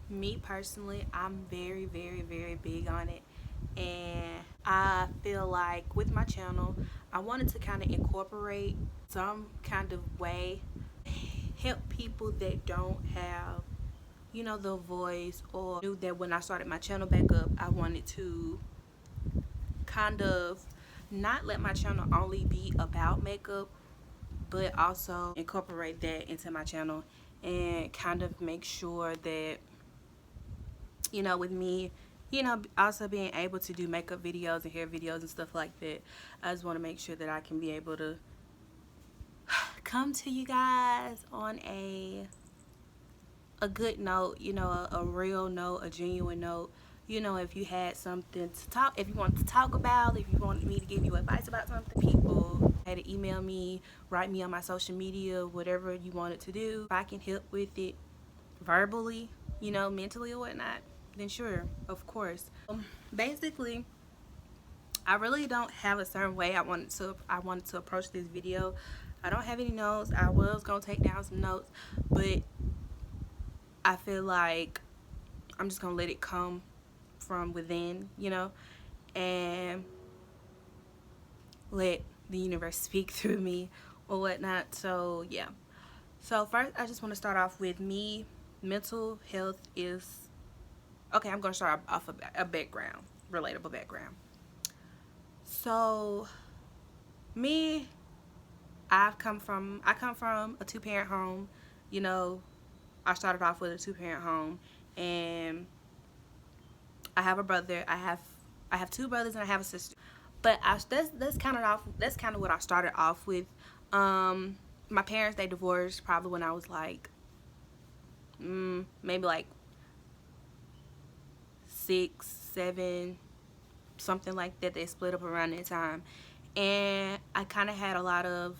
Me personally, I'm very, very, very big on it. And I feel like with my channel, I wanted to kind of incorporate some kind of way, help people that don't have, the voice, or knew that when I started my channel back up, I wanted to kind of not let my channel only be about makeup, but also incorporate that into my channel and kind of make sure that, with me, also being able to do makeup videos and hair videos and stuff like that, I just want to make sure that I can be able to come to you guys on a good note, a real note, a genuine note. If you had something to talk, if you want to talk about, if you wanted me to give you advice about something, people had to email me, write me on my social media, whatever you wanted to do. If I can help with it verbally, mentally or whatnot, then sure, of course. Basically, I really don't have a certain way I wanted to approach this video. I don't have any notes. I was gonna take down some notes, but I feel like I'm just gonna let it come from within, and let the universe speak through me or whatnot. So yeah. So first, I just want to start off with me. Mental health is okay. I'm gonna start off a background, relatable background. So me, I come from a two-parent home. You know, I started off with a two-parent home, and I have a brother. I have two brothers and I have a sister. But that's kind of what I started off with. My parents, they divorced probably when I was like maybe like 6, 7, something like that. They split up around that time, and I kind of had a lot of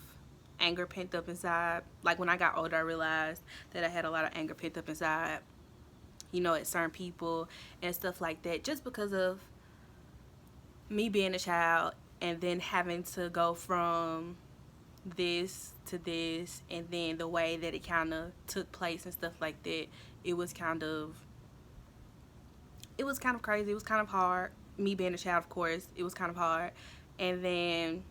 anger pent up inside. Like when I got older, I realized that I had a lot of anger pent up inside, at certain people and stuff like that, just because of me being a child and then having to go from this to this, and then the way that it kind of took place and stuff like that. It was kind of crazy. It was kind of hard. Me being a child, of course, it was kind of hard. And then,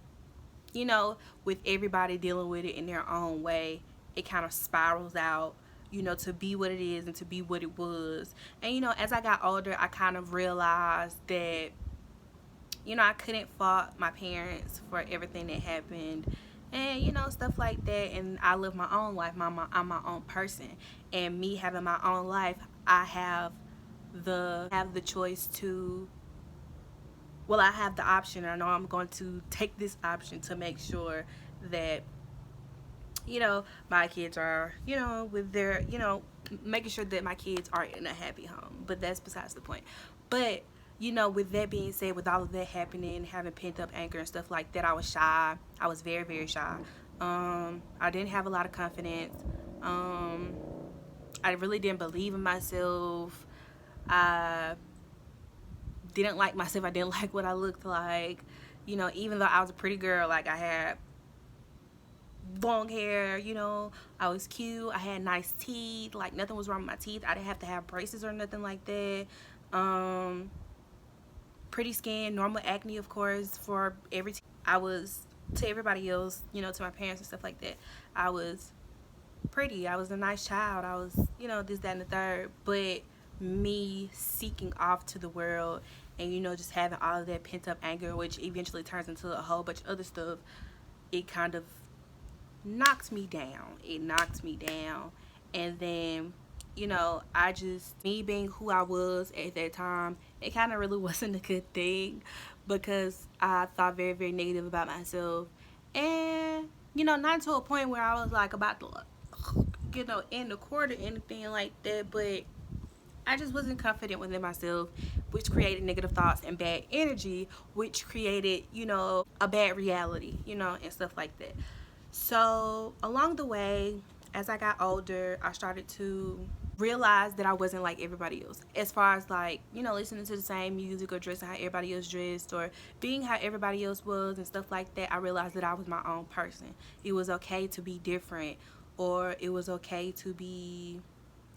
with everybody dealing with it in their own way, it kind of spirals out, to be what it is and to be what it was. And, as I got older, I kind of realized that, I couldn't fault my parents for everything that happened, and stuff like that. And I live my own life. I'm my own person, and me having my own life, I have the choice to, well, I have the option. I know I'm going to take this option to make sure that, my kids are, with their, making sure that my kids are in a happy home. But that's besides the point. But, with that being said, with all of that happening, having pent up anger and stuff like that, I was shy. I was very, very shy. I didn't have a lot of confidence. I really didn't believe in myself. I didn't like myself. I didn't like what I looked like. Even though I was a pretty girl, like I had long hair, I was cute, I had nice teeth, like nothing was wrong with my teeth. I didn't have to have braces or nothing like that. Pretty skin, normal acne, of course, for I was, to everybody else, to my parents and stuff like that, I was pretty, I was a nice child, I was, this, that, and the third. But me seeking off to the world and, just having all of that pent up anger, which eventually turns into a whole bunch of other stuff, it kind of knocked me down. It knocked me down. And then, me being who I was at that time, it kind of really wasn't a good thing, because I thought very, very negative about myself. And, not to a point where I was like about to, end the court or anything like that, but I just wasn't confident within myself, which created negative thoughts and bad energy, which created, a bad reality, and stuff like that. So along the way, as I got older, I started to realize that I wasn't like everybody else. As far as like, listening to the same music or dressing how everybody else dressed or being how everybody else was and stuff like that, I realized that I was my own person. It was okay to be different, or it was okay to be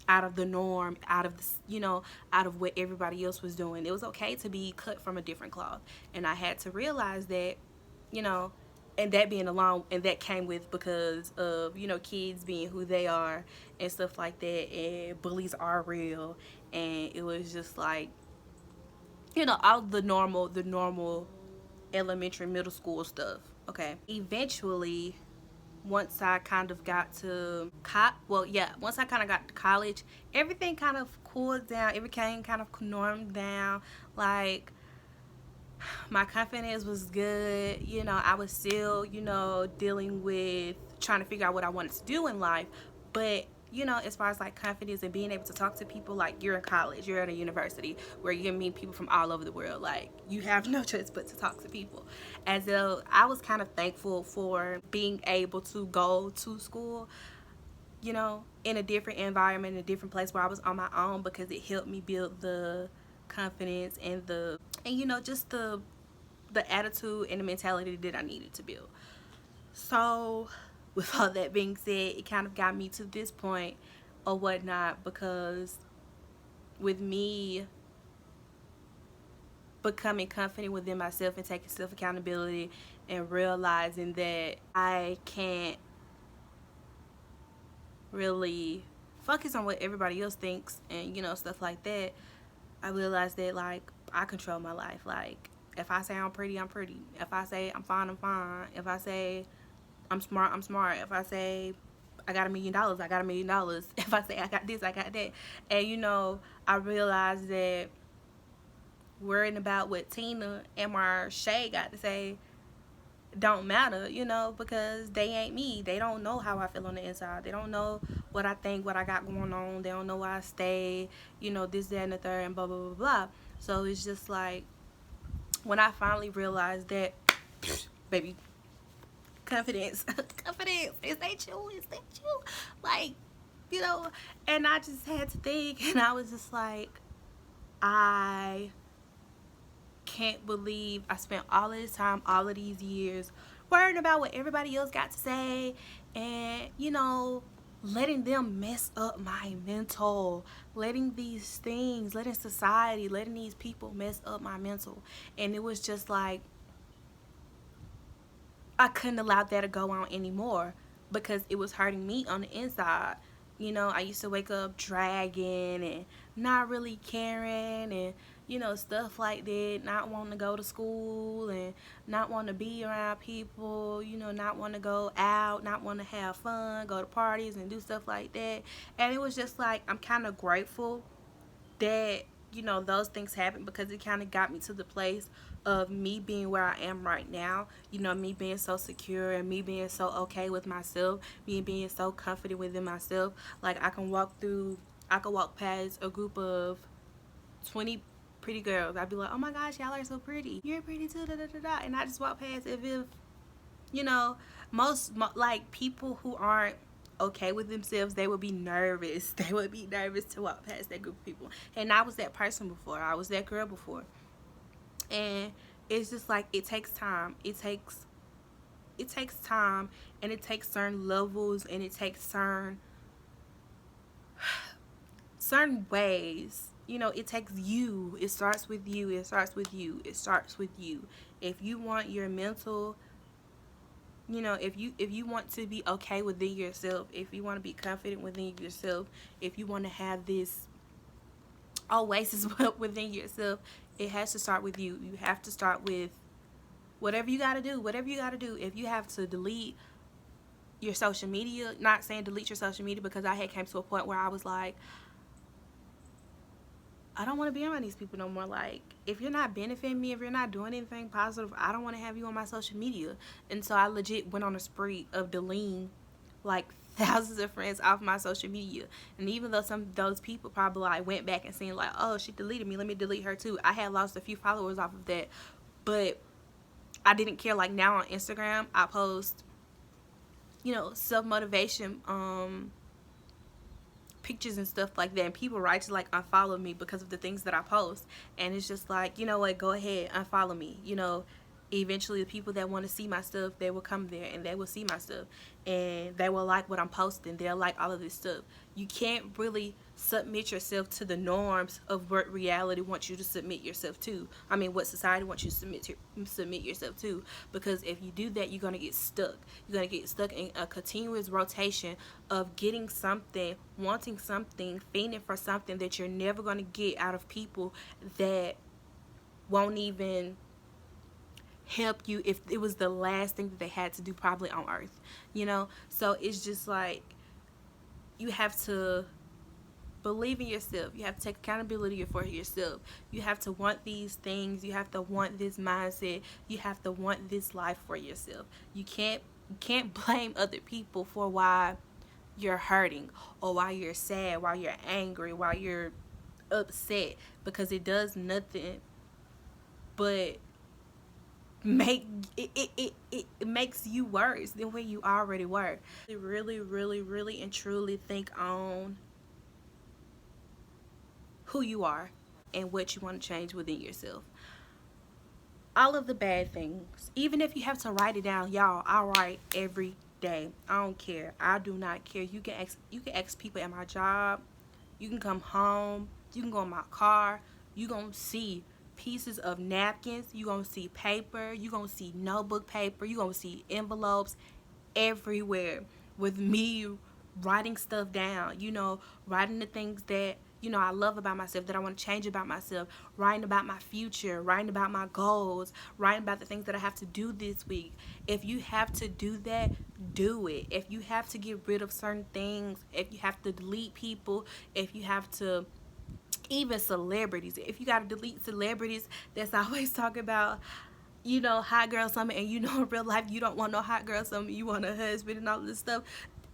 out of the norm, out of the, out of what everybody else was doing. It was okay to be cut from a different cloth. And I had to realize that, you know, and that being along, and that came with because of, kids being who they are and stuff like that, and bullies are real. And it was just like, all the normal elementary, middle school stuff. Okay. Eventually, once I kind of got to once I kind of got to college, everything kind of cooled down. Everything kind of normed down. Like, my confidence was good. I was still, dealing with trying to figure out what I wanted to do in life. But, as far as like confidence and being able to talk to people, like, you're in college, you're at a university where you're gonna meet people from all over the world. Like, you have no choice but to talk to people. As though I was kind of thankful for being able to go to school, in a different environment, in a different place where I was on my own, because it helped me build the confidence and just the attitude and the mentality that I needed to build. So, with all that being said, it kind of got me to this point or whatnot, because with me becoming confident within myself and taking self accountability and realizing that I can't really focus on what everybody else thinks and stuff like that, I realized that, like, I control my life. Like, if I say I'm pretty, I'm pretty. If I say I'm fine, I'm fine. If I say I'm smart, I'm smart. If I say I got $1 million, I got $1 million. If I say I got this, I got that. And I realized that worrying about what Tina and Marsha got to say don't matter, because they ain't me. They don't know how I feel on the inside. They don't know what I think, what I got going on. They don't know where I stay, this, that, and the third, and blah, blah, blah, blah. So it's just like, when I finally realized that, baby, confidence, confidence, is that you? Is that you? Like, and I just had to think, and I was just like, I can't believe I spent all of this time, all of these years, worrying about what everybody else got to say, and letting them mess up my mental, letting these things, letting society, letting these people mess up my mental. And it was just like, I couldn't allow that to go on anymore, because it was hurting me on the inside. I used to wake up dragging and not really caring, and stuff like that, not wanting to go to school and not wanting to be around people, not wanting to go out, not wanting to have fun, go to parties and do stuff like that. And it was just like, I'm kind of grateful that those things happened, because it kind of got me to the place of me being where I am right now. Me being so secure and me being so okay with myself, me being so confident within myself. Like, I can walk past a group of 20 pretty girls. I'd be like, oh my gosh, y'all are so pretty, you're pretty too, da da da da. And I just walk past as if like, people who aren't okay with themselves, they would be nervous. They would be nervous to walk past that group of people. And I was that person before. I was that girl before. And it's just like, it takes time. It takes time, and it takes certain levels, and it takes certain ways. It takes you. It starts with you. It starts with you. It starts with you. If you want your mental, if you want to be okay within yourself, if you want to be confident within yourself, if you want to have this oasis within yourself, it has to start with you. You have to start with whatever you got to do. Whatever you got to do. If you have to delete your social media, not saying delete your social media, because I had came to a point where I was like, I don't want to be around these people no more. Like, if you're not benefiting me, if you're not doing anything positive, I don't want to have you on my social media. And so I legit went on a spree of deleting like thousands of friends off my social media. And even though some of those people probably like went back and seen like, oh, she deleted me, let me delete her too, I had lost a few followers off of that. But I didn't care. Like, now on Instagram, I post, self-motivation pictures and stuff like that, and people write to like unfollow me because of the things that I post. And it's just like, you know what, go ahead, unfollow me. Eventually the people that want to see my stuff, they will come there and they will see my stuff, and they will like what I'm posting. They'll like all of this stuff. You can't really submit yourself to the norms of what reality wants you to submit yourself to. I mean, what society wants you to submit yourself to. Because if you do that, you're gonna get stuck. You're gonna get stuck in a continuous rotation of getting something, wanting something, fiending for something that you're never gonna get out of people that won't even help you if it was the last thing that they had to do probably on earth, you know. So it's just like, you have to believe in yourself. You have to take accountability for yourself. You have to want these things. You have to want this mindset. You have to want this life for yourself. You can't blame other people for why you're hurting, or why you're sad, why you're angry, why you're upset, because it does nothing but make it makes you worse than where you already were. Really, really, really and truly think on who you are and what you want to change within yourself. All of the bad things, even if you have to write it down, y'all, I write every day. I don't care. I do not care. You can ask people at my job. You can come home. You can go in my car. You gonna see pieces of napkins. You gonna see paper. You gonna see notebook paper. You gonna see envelopes everywhere with me writing stuff down, you know, writing the things that, you know, I love about myself, that I want to change about myself, writing about my future, writing about my goals, writing about the things that I have to do this week. If you have to do that, do it. If you have to get rid of certain things, if you have to delete people, if you have to, even celebrities, if you got to delete celebrities that's always talking about, you know, hot girl summer, and you know in real life you don't want no hot girl summer, you want a husband and all this stuff.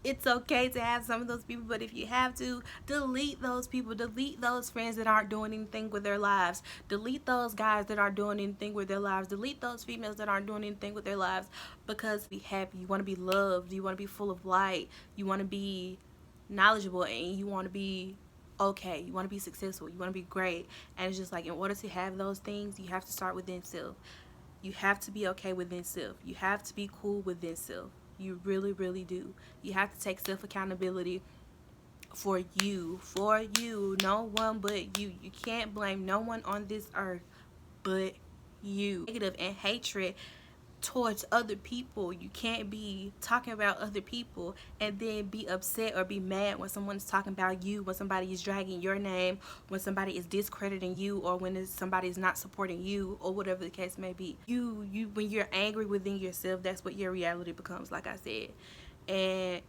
It's okay to have some of those people, but if you have to, delete those people. Delete those friends that aren't doing anything with their lives. Delete those guys that aren't doing anything with their lives. Delete those females that aren't doing anything with their lives. Because be happy, you want to be loved, you want to be full of light, you want to be knowledgeable, and you want to be okay, you want to be successful, you want to be great. And it's just like, in order to have those things, you have to start within self. You have to be okay within self. You have to be cool within self. You really, really do. You have to take self accountability for you. For you. No one but you. You can't blame no one on this earth but you. Negative and hatred towards other people. You can't be talking about other people and then be upset or be mad when someone's talking about you, when somebody is dragging your name, when somebody is discrediting you, or when somebody is not supporting you, or whatever the case may be. When you're angry within yourself, that's what your reality becomes, like I said. And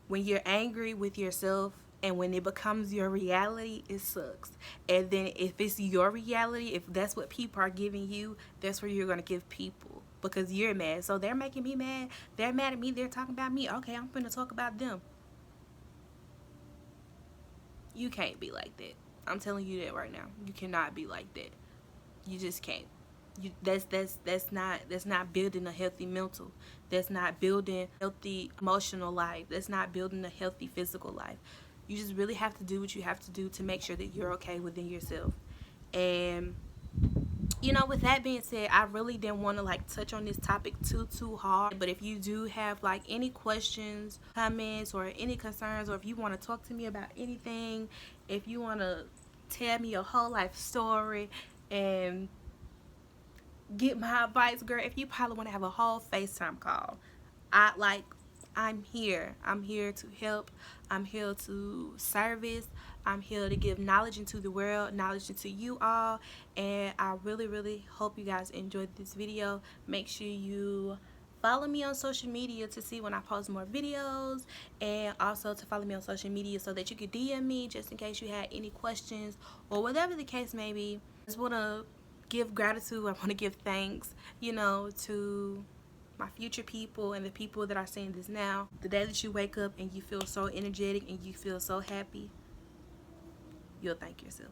when you're angry with yourself and when it becomes your reality, it sucks. And then if it's your reality, if that's what people are giving you, that's where you're going to give people, because you're mad. So they're making me mad. They're mad at me. They're talking about me. Okay, I'm going to talk about them. You can't be like that. I'm telling you that right now. You cannot be like that. You just can't. That's not building a healthy mental. That's not building a healthy emotional life. That's not building a healthy physical life. You just really have to do what you have to do to make sure that you're okay within yourself. And you know, with that being said, I really didn't want to like touch on this topic too hard. But if you do have like any questions, comments, or any concerns, or if you want to talk to me about anything, if you want to tell me your whole life story and get my advice, girl, if you probably want to have a whole FaceTime call, I'm here. I'm here to help. I'm here to service. I'm here to give knowledge into the world, knowledge into you all. And I really, really hope you guys enjoyed this video. Make sure you follow me on social media to see when I post more videos, and also to follow me on social media so that you could DM me just in case you had any questions or whatever the case may be. I just want to give gratitude. I want to give thanks, you know, to my future people and the people that are seeing this now. The day that you wake up and you feel so energetic and you feel so happy, you'll thank yourself.